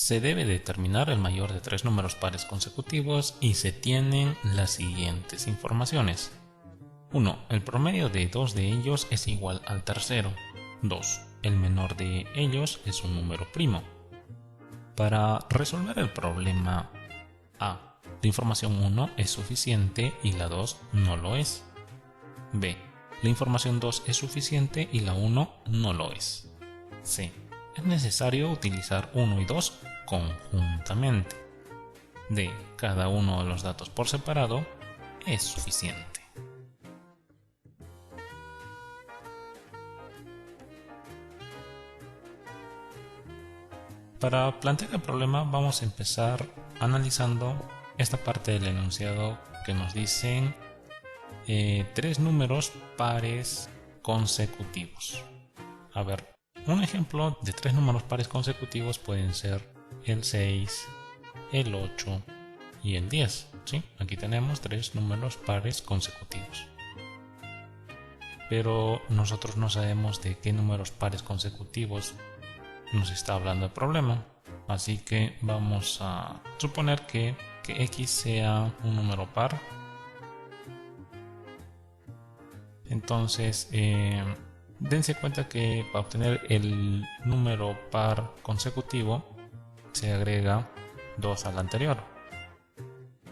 Se debe determinar el mayor de tres números pares consecutivos y se tienen las siguientes informaciones. 1. El promedio de dos de ellos es igual al tercero. 2. El menor de ellos es un número primo. Para resolver el problema A, la información 1 es suficiente y la 2 no lo es. B, la información 2 es suficiente y la 1 no lo es. C, es necesario utilizar 1 y 2 conjuntamente. D, cada uno de los datos por separado es suficiente. Para plantear el problema vamos a empezar analizando esta parte del enunciado que nos dicen tres números pares consecutivos. A ver, un ejemplo de tres números pares consecutivos pueden ser el 6, el 8 y el 10. ¿Sí? Aquí tenemos tres números pares consecutivos. Pero nosotros no sabemos de qué números pares consecutivos nos está hablando el problema, así que vamos a suponer que x sea un número par. Entonces dense cuenta que para obtener el número par consecutivo se agrega 2 al anterior,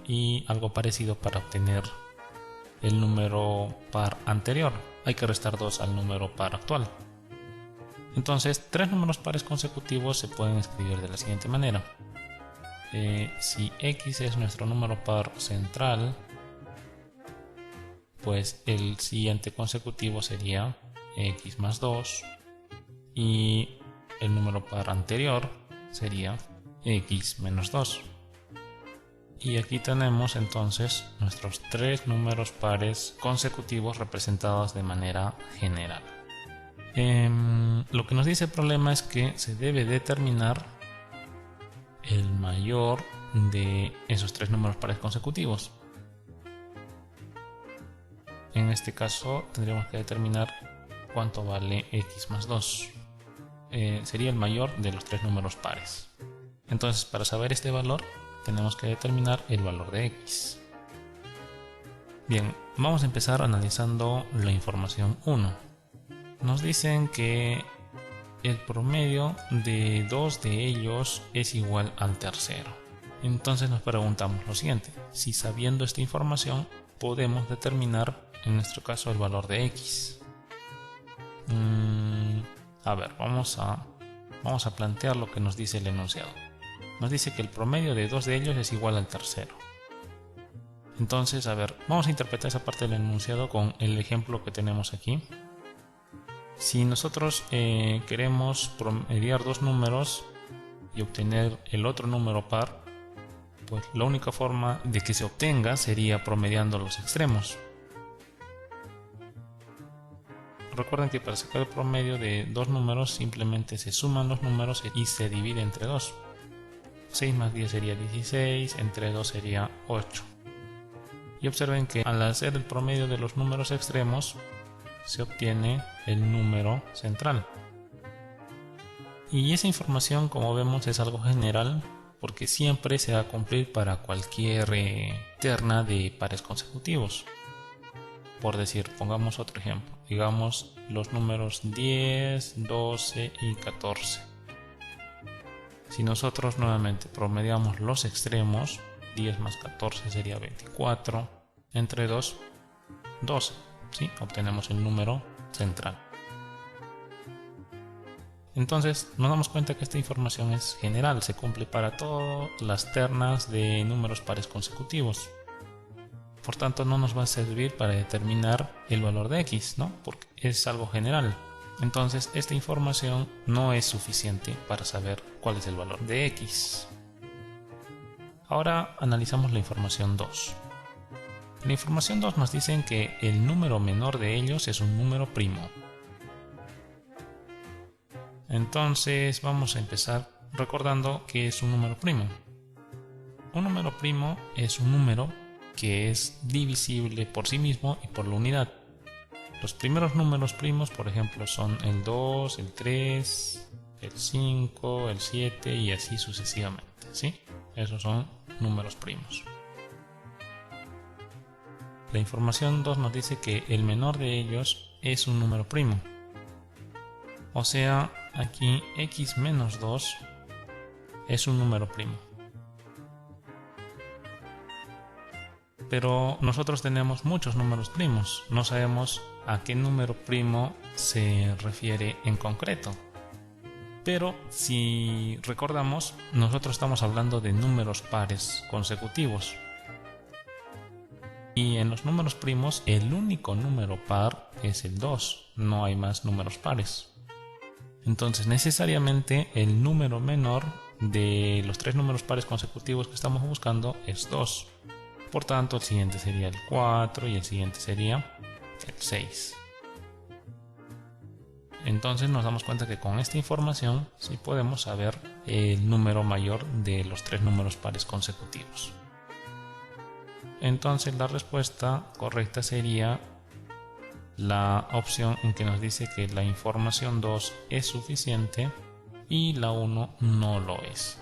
y algo parecido para obtener el número par anterior hay que restar 2 al número par actual. Entonces, tres números pares consecutivos se pueden escribir de la siguiente manera. Si x es nuestro número par central, pues el siguiente consecutivo sería x más 2 y el número par anterior sería x menos 2. Y aquí tenemos entonces nuestros tres números pares consecutivos representados de manera general. Lo que nos dice el problema es que se debe determinar el mayor de esos tres números pares consecutivos. En este caso tendríamos que determinar cuánto vale x más 2. Sería el mayor de los tres números pares. Entonces, para saber este valor tenemos que determinar el valor de x. Bien, vamos a empezar analizando la información 1. Nos dicen que el promedio de dos de ellos es igual al tercero. Entonces nos preguntamos lo siguiente: si sabiendo esta información podemos determinar en nuestro caso el valor de x. A ver, vamos a plantear lo que nos dice el enunciado. Nos dice que el promedio de dos de ellos es igual al tercero. Entonces, a ver, vamos a interpretar esa parte del enunciado con el ejemplo que tenemos aquí. Si nosotros queremos promediar dos números y obtener el otro número par, pues la única forma de que se obtenga sería promediando los extremos. Recuerden que para sacar el promedio de dos números simplemente se suman los números y se divide entre 2. 6 más 10 sería 16, entre 2 sería 8. Y observen que al hacer el promedio de los números extremos se obtiene el número central. Y esa información, como vemos, es algo general porque siempre se va a cumplir para cualquier terna de pares consecutivos. Por decir, pongamos otro ejemplo, digamos los números 10, 12 y 14. Si nosotros nuevamente promediamos los extremos, 10 más 14 sería 24, entre 2, 12. ¿Sí? Obtenemos el número central. Entonces nos damos cuenta que esta información es general, se cumple para todas las ternas de números pares consecutivos. Por tanto, no nos va a servir para determinar el valor de x, ¿no? Porque es algo general. Entonces, esta información no es suficiente para saber cuál es el valor de x. Ahora analizamos la información 2. En la información 2 nos dicen que el número menor de ellos es un número primo. Entonces vamos a empezar recordando que es un número primo. Un número primo es un número que es divisible por sí mismo y por la unidad. Los primeros números primos, por ejemplo, son el 2, el 3, el 5, el 7 y así sucesivamente, ¿sí? Esos son números primos. La información 2 nos dice que el menor de ellos es un número primo. O sea, aquí x menos 2 es un número primo. Pero nosotros tenemos muchos números primos, no sabemos a qué número primo se refiere en concreto. Pero si recordamos, nosotros estamos hablando de números pares consecutivos. Y en los números primos, el único número par es el 2, no hay más números pares. Entonces, necesariamente el número menor de los tres números pares consecutivos que estamos buscando es 2. Por tanto, el siguiente sería el 4 y el siguiente sería el 6. Entonces nos damos cuenta que con esta información sí podemos saber el número mayor de los tres números pares consecutivos. Entonces la respuesta correcta sería la opción en que nos dice que la información 2 es suficiente y la 1 no lo es.